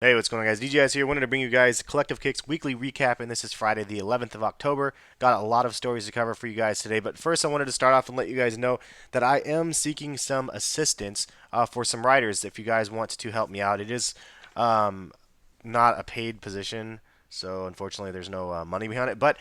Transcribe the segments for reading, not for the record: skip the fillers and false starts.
Hey, what's going on, guys? DJS here. Wanted to bring you guys Collective Kicks weekly recap, and this is Friday, the 11th of October. Got a lot of stories to cover for you guys today, but first, I wanted to start off and let you guys know that I am seeking some assistance for some writers. If you guys want to help me out, it is um, not a paid position, so unfortunately, there's no money behind it. But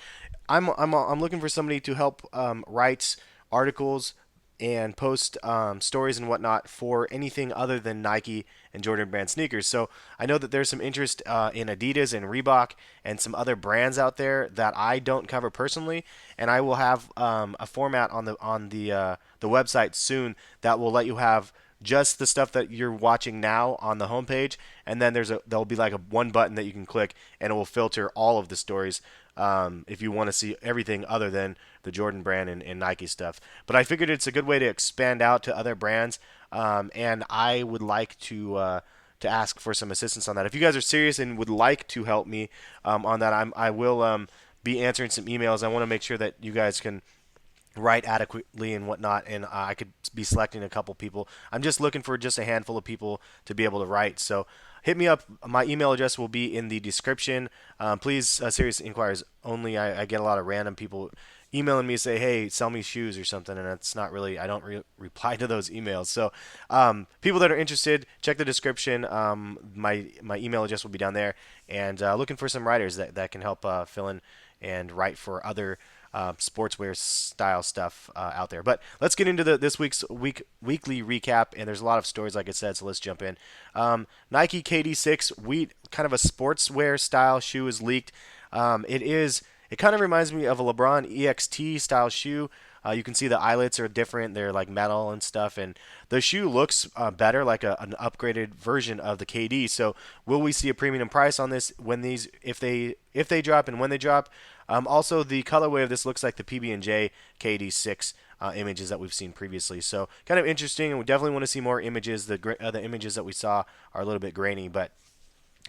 I'm looking for somebody to help write articles and post stories and whatnot for anything other than Nike and Jordan brand sneakers. So I know that there's some interest in Adidas and Reebok and some other brands out there that I don't cover personally, and I will have a format on the website soon that will let you have just the stuff that you're watching now on the homepage, and then there'll be like a one button that you can click, and it will filter all of the stories if you want to see everything other than the Jordan brand and Nike stuff. But I figured it's a good way to expand out to other brands, and I would like to ask for some assistance on that. If you guys are serious and would like to help me on that, I will be answering some emails. I want to make sure that you guys can write adequately and whatnot, and I could be selecting a couple people. I'm just looking for just a handful of people to be able to write. So hit me up. My email address will be in the description. Please, serious inquiries only. I get a lot of random people emailing me say, hey, sell me shoes or something, and it's not really, I don't reply to those emails. So people that are interested, check the description. My email address will be down there, and looking for some writers that can help fill in and write for other sportswear style stuff out there. But let's get into this week's weekly recap, and there's a lot of stories, like I said, so let's jump in. Nike KD6 wheat, kind of a sportswear style shoe, is leaked. It kind of reminds me of a LeBron EXT style shoe. You can see the eyelets are different; they're like metal and stuff, and the shoe looks better, like an upgraded version of the KD. So, will we see a premium price on this when these, if they drop and when they drop? Also, the colorway of this looks like the PB&J KD6 images that we've seen previously. So, kind of interesting, and we definitely want to see more images. The images that we saw are a little bit grainy, but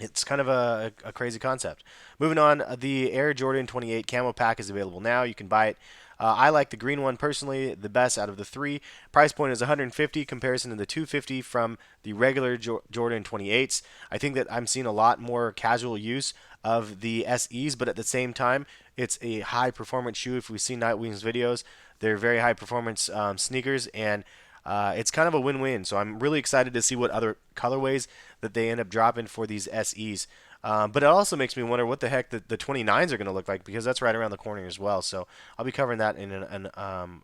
it's kind of a crazy concept. Moving on, the Air Jordan 28 Camo Pack is available now. You can buy it. I like the green one personally, the best out of the three. Price point is 150 comparison to the 250 from the regular Jordan 28s. I think that I'm seeing a lot more casual use of the SEs, but at the same time, it's a high performance shoe. If we see Nightwing's videos, they're very high performance sneakers, and it's kind of a win-win. So I'm really excited to see what other colorways that they end up dropping for these SEs. But it also makes me wonder what the heck the 29s are going to look like, because that's right around the corner as well. So I'll be covering that in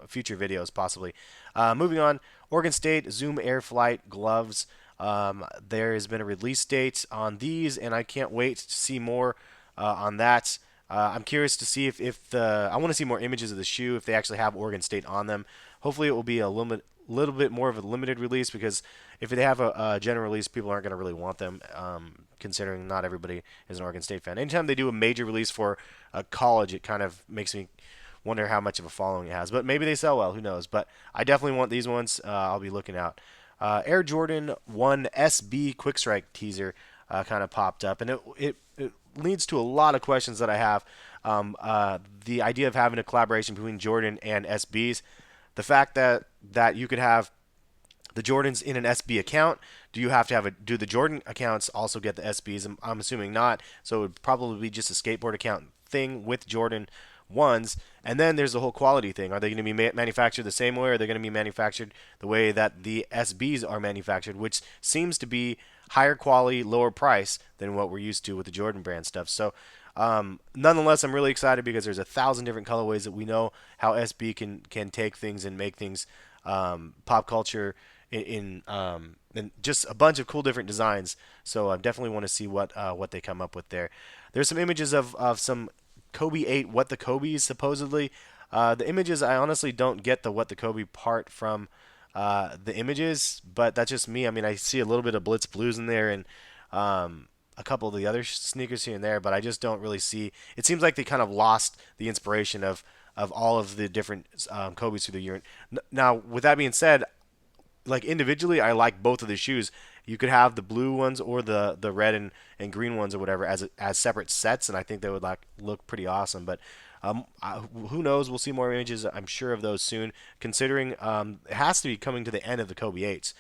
future videos possibly. Moving on, Oregon State Zoom Air Flight gloves. There has been a release date on these, and I can't wait to see more on that. I'm curious to see if I want to see more images of the shoe, if they actually have Oregon State on them. Hopefully, it will be a little bit more of a limited release, because if they have a general release, people aren't going to really want them, considering not everybody is an Oregon State fan. Anytime they do a major release for a college, it kind of makes me wonder how much of a following it has. But maybe they sell well, who knows? But I definitely want these ones. I'll be looking out. Air Jordan 1 SB Quick Strike teaser kind of popped up, and it leads to a lot of questions that I have. The idea of having a collaboration between Jordan and SBs, the fact that you could have the Jordans in an SB account. Do you have to have do the Jordan accounts also get the SBs? I'm assuming not. So it would probably be just a skateboard account thing with Jordan ones. And then there's the whole quality thing. Are they going to be manufactured the same way, or are they going to be manufactured the way that the SBs are manufactured, which seems to be higher quality, lower price than what we're used to with the Jordan brand stuff. So nonetheless, I'm really excited because there's 1,000 different colorways that we know how SB can take things and make things pop culture in just a bunch of cool different designs. So I definitely want to see what they come up with there. There's some images of some Kobe 8 What the Kobe's supposedly. The images, I honestly don't get the What the Kobe part from the images, but that's just me. I mean, I see a little bit of Blitz Blues in there, and a couple of the other sneakers here and there, but I just don't really see. It seems like they kind of lost the inspiration of all of the different Kobe's through the year. Now, with that being said, like individually, I like both of the shoes. You could have the blue ones or the red and green ones or whatever as separate sets, and I think they would like look pretty awesome. But who knows? We'll see more images, I'm sure, of those soon. Considering it has to be coming to the end of the Kobe 8s.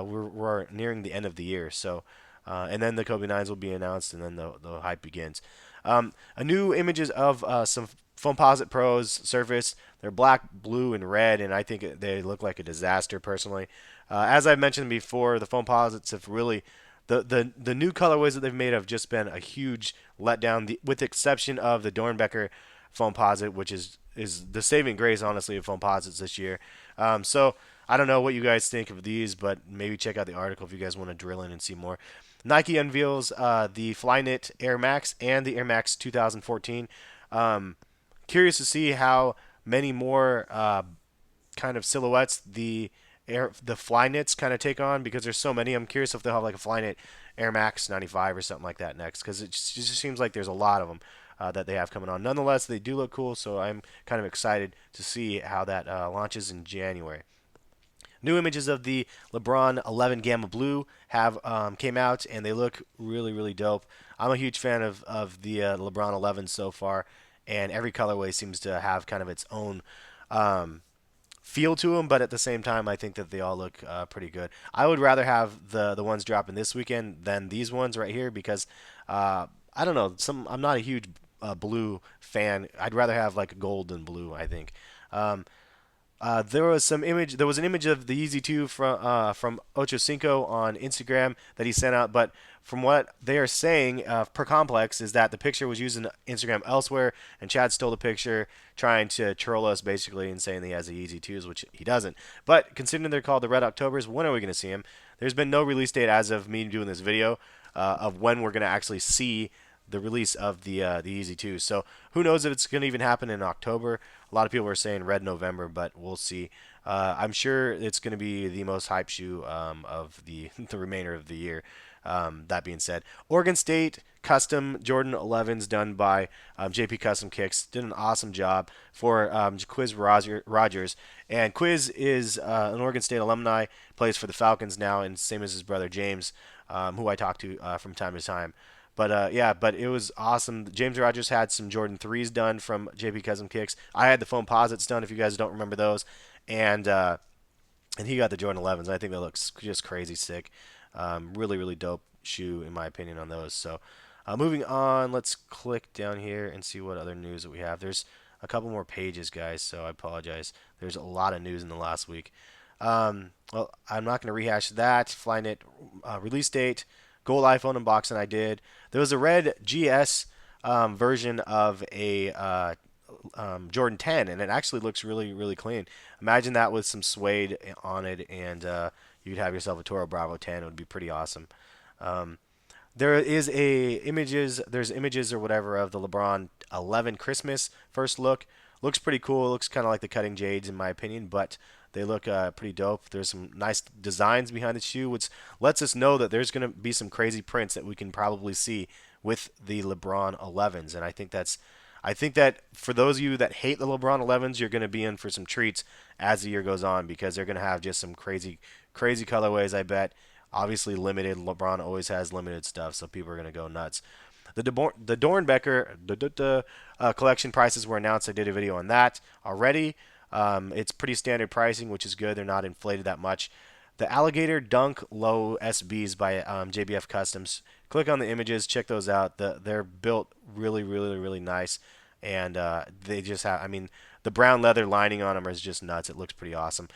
We're nearing the end of the year, so and then the Kobe 9s will be announced, and then the hype begins. A new images of some Foamposite Pros surface. They're black, blue, and red, and I think they look like a disaster personally. As I've mentioned before, the Foamposites have really the new colorways that they've made have just been a huge letdown, with the exception of the Doernbecher Foamposite, which is the saving grace, honestly, of Foamposites this year. So I don't know what you guys think of these, but maybe check out the article if you guys want to drill in and see more. Nike unveils the FLYKNIT Air Max and the Air Max 2014. Curious to see how many more kind of silhouettes the FLYKNITs kind of take on, because there's so many. I'm curious if they'll have like a FLYKNIT Air Max 95 or something like that next, because it just seems like there's a lot of them that they have coming on. Nonetheless, they do look cool, so I'm kind of excited to see how that launches in January. New images of the LeBron 11 Gamma Blue have came out, and they look really, really dope. I'm a huge fan of the LeBron 11 so far, and every colorway seems to have kind of its own feel to them, but at the same time, I think that they all look pretty good. I would rather have the ones dropping this weekend than these ones right here, because I don't know, I'm not a huge blue fan. I'd rather have like gold than blue, I think. There was an image of the Yeezy 2 from OCHOCINCO on Instagram that he sent out, but from what they are saying per Complex is that the picture was used in Instagram elsewhere, and Chad stole the picture, trying to troll us basically and saying that he has the Yeezy 2s, which he doesn't. But considering they're called the Red Octobers, when are we going to see him? There's been no release date as of me doing this video of when we're going to actually see the release of the Yeezy 2. So who knows if it's going to even happen in October. A lot of people are saying red November, but we'll see. I'm sure it's going to be the most hype shoe of the remainder of the year. That being said, Oregon State custom Jordan 11s done by JP Custom Kicks did an awesome job for JACQUIZZ RODGERS. And Quiz is an Oregon State alumni, plays for the Falcons now, and same as his brother James, who I talk to from time to time. But yeah, but it was awesome. James Rogers had some Jordan 3s done from JP Custom Kicks. I had the Foamposites done, if you guys don't remember those, and he got the Jordan 11s. I think that looks just crazy sick. Really, really dope shoe in my opinion on those. So moving on, let's click down here and see what other news that we have. There's a couple more pages, guys, so I apologize. There's a lot of news in the last week. Well, I'm not going to rehash that. FLYKNIT release date. Gold iPhone unboxing I did. There was a red GS version of a Jordan 10, and it actually looks really, really clean. Imagine that with some suede on it, and you'd have yourself a Toro Bravo 10. It would be pretty awesome. There's images or whatever of the LeBron 11 Christmas first look. Looks pretty cool. It looks kind of like the Cutting Jades in my opinion, but they look pretty dope. There's some nice designs behind the shoe, which lets us know that there's going to be some crazy prints that we can probably see with the LeBron 11s. And I think that for those of you that hate the LeBron 11s, you're going to be in for some treats as the year goes on, because they're going to have just some crazy colorways, I bet. Obviously limited. LeBron always has limited stuff, so people are going to go nuts. The Doernbecher collection prices were announced. I did a video on that already. It's pretty standard pricing, which is good. They're not inflated that much. The Alligator Dunk Low SBs by JBF Customs. Click on the images, check those out. They're built really, really, really nice, and they just have. I mean, the brown leather lining on them is just nuts. It looks pretty awesome.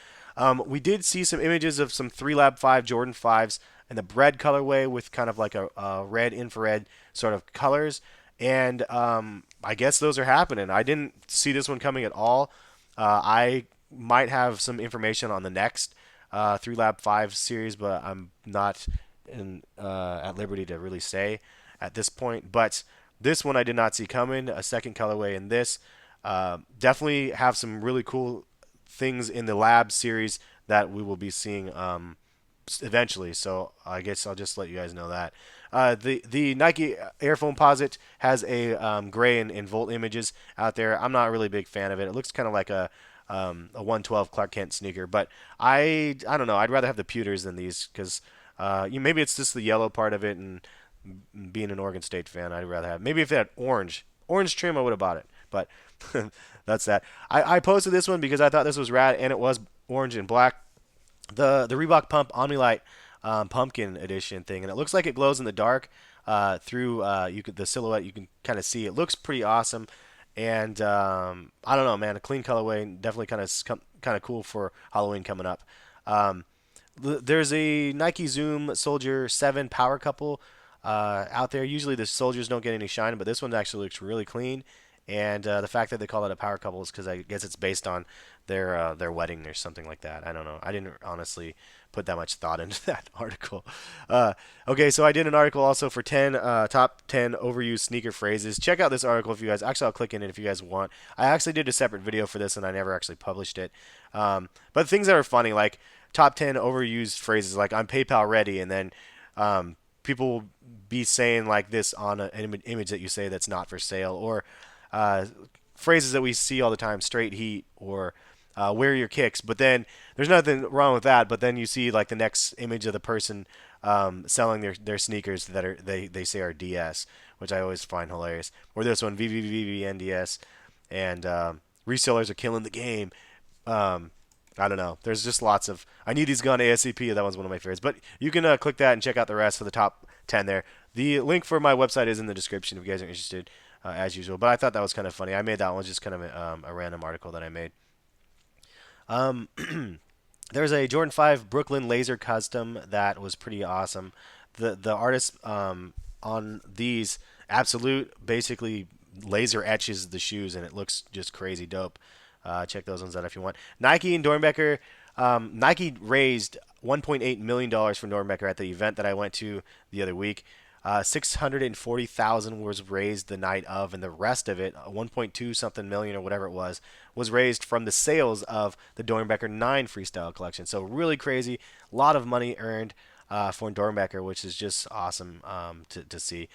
We did see some images of some 3Lab 5 Jordan 5s in the BRED colorway with kind of like a red infrared sort of colors, and I guess those are happening. I didn't see this one coming at all. I might have some information on the next 3Lab 5 series, but I'm not at liberty to really say at this point. But this one I did not see coming. A second colorway in this. Definitely have some really cool things in the Lab series that we will be seeing eventually. So I guess I'll just let you guys know that. The Nike Air Foamposite has a gray and Volt images out there. I'm not really a big fan of it. It looks kind of like a 112 Clark Kent sneaker, but I don't know. I'd rather have the pewters than these, because maybe it's just the yellow part of it, and being an Oregon State fan, I'd rather have. Maybe if they had orange trim, I would have bought it. But that's that. I posted this one because I thought this was rad, and it was orange and black. The Reebok Pump Omni Lite pumpkin edition thing, and it looks like it glows in the dark through the silhouette. You can kind of see it looks pretty awesome, and I don't know, man, a clean colorway, definitely kind of cool for Halloween coming up. Um, there's a Nike Zoom Soldier 7 power couple out there. Usually the Soldiers don't get any shine, but this one actually looks really clean. And the fact that they call it a power couple is because I guess it's based on their wedding or something like that. I don't know. I didn't honestly put that much thought into that article. Okay, so I did an article also for 10 top 10 overused sneaker phrases. Check out this article if you guys. Actually, I'll click in it if you guys want. I actually did a separate video for this and I never actually published it. But things that are funny, like top 10 overused phrases, like I'm PayPal ready, and then people will be saying like this on an image that you say that's not for sale, or uh, phrases that we see all the time, straight heat, or wear your kicks. But then there's nothing wrong with that. But then you see like the next image of the person selling their sneakers that they say are DS, which I always find hilarious. Or this one, VVVVNDS, and resellers are killing the game. I don't know. There's just lots of. I need these gone ASAP. That one's one of my favorites. But you can click that and check out the rest of the top 10 there. The link for my website is in the description if you guys are interested, as usual. But I thought that was kind of funny. I made that one just kind of a random article that I made. Um, there's a Jordan 5 Brooklyn Laser Custom that was pretty awesome. The artist on these Absolute basically laser etches the shoes, and it looks just crazy dope. Check those ones out if you want. Nike and Doernbecher. Nike raised $1.8 million for Doernbecher at the event that I went to the other week. 640,000 was raised the night of, and the rest of it, 1.2 something million or whatever it was raised from the sales of the Doernbecher 9 freestyle collection. So really crazy, a lot of money earned for Doernbecher, which is just awesome to see.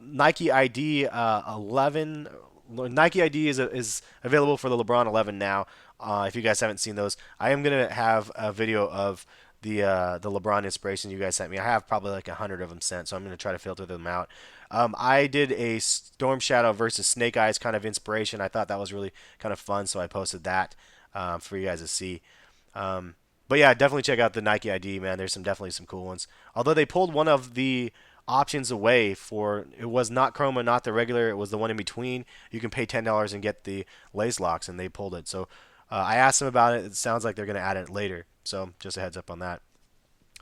Nike ID 11. Nike ID is available for the LeBron 11 now. If you guys haven't seen those, I am gonna have a video of the LeBron inspiration you guys sent me. I have probably like 100 of them sent, so I'm gonna try to filter them out. I did a Storm Shadow versus Snake Eyes kind of inspiration. I thought that was really kind of fun, so I posted that for you guys to see. But yeah, definitely check out the Nike ID, man. There's definitely some cool ones. Although they pulled one of the options away for it was not chroma, not the regular. It was the one in between. You can pay $10 and get the lace locks, and they pulled it. So I asked them about it. It sounds like they're going to add it later. So just a heads up on that.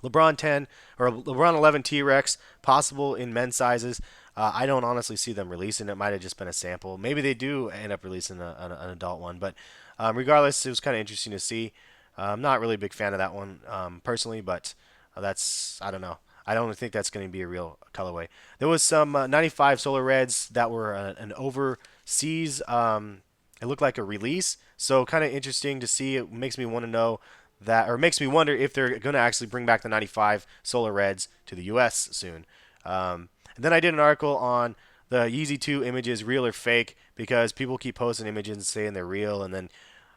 LeBron 10 or LeBron 11 T-Rex possible in men's sizes. I don't honestly see them releasing. It might have just been a sample. Maybe they do end up releasing an adult one, but regardless, it was kind of interesting to see. I'm not really a big fan of that one personally, but that's I don't know. I don't think that's going to be a real colorway. There was some 95 Solar Reds that were an overseas. It looked like a release, so kind of interesting to see. It makes me want to know that, or makes me wonder if they're going to actually bring back the 95 Solar Reds to the U.S. soon. And then I did an article on the Yeezy 2 images, real or fake, because people keep posting images saying they're real, and then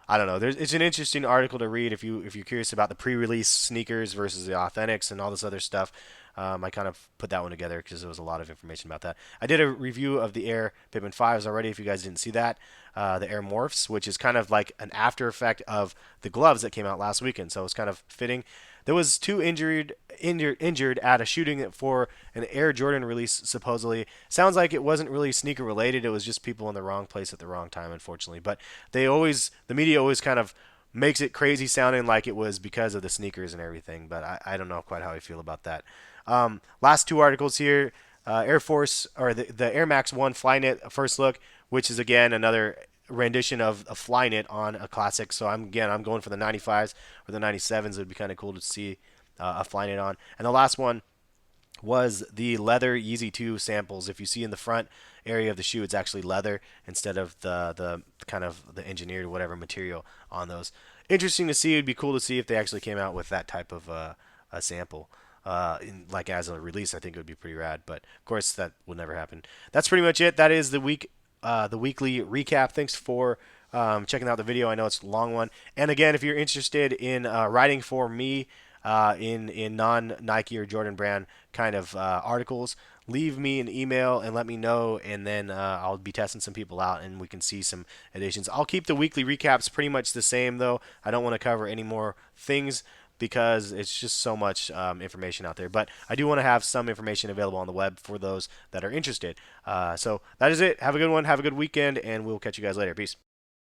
I don't know. It's an interesting article to read if you're curious about the pre-release sneakers versus the authentics and all this other stuff. I kind of put that one together because there was a lot of information about that. I did a review of the Air Pittman 5s already. If you guys didn't see that, the Air Morphs, which is kind of like an after effect of the gloves that came out last weekend, so it's kind of fitting. There was two injured at a shooting for an Air Jordan release. Supposedly, sounds like it wasn't really sneaker related. It was just people in the wrong place at the wrong time, unfortunately. But the media always kind of makes it crazy sounding like it was because of the sneakers and everything. But I don't know quite how I feel about that. Last two articles here: Air Force or the Air Max 1 FLYKNIT first look, which is again another rendition of a FLYKNIT on a classic. So I'm going for the 95s or the 97s. It would be kind of cool to see a FLYKNIT on. And the last one was the leather Yeezy 2 samples. If you see in the front area of the shoe, it's actually leather instead of the kind of the engineered whatever material on those. Interesting to see. It'd be cool to see if they actually came out with that type of a sample. Like as a release, I think it would be pretty rad. But of course, that will never happen. That's pretty much it. That is the weekly recap. Thanks for checking out the video. I know it's a long one. And again, if you're interested in writing for me in non-Nike or Jordan brand kind of articles, leave me an email and let me know, and then I'll be testing some people out and we can see some additions. I'll keep the weekly recaps pretty much the same, though. I don't want to cover any more things. because it's just so much information out there. But I do want to have some information available on the web for those that are interested. So that is it. Have a good one. Have a good weekend, and we'll catch you guys later. Peace.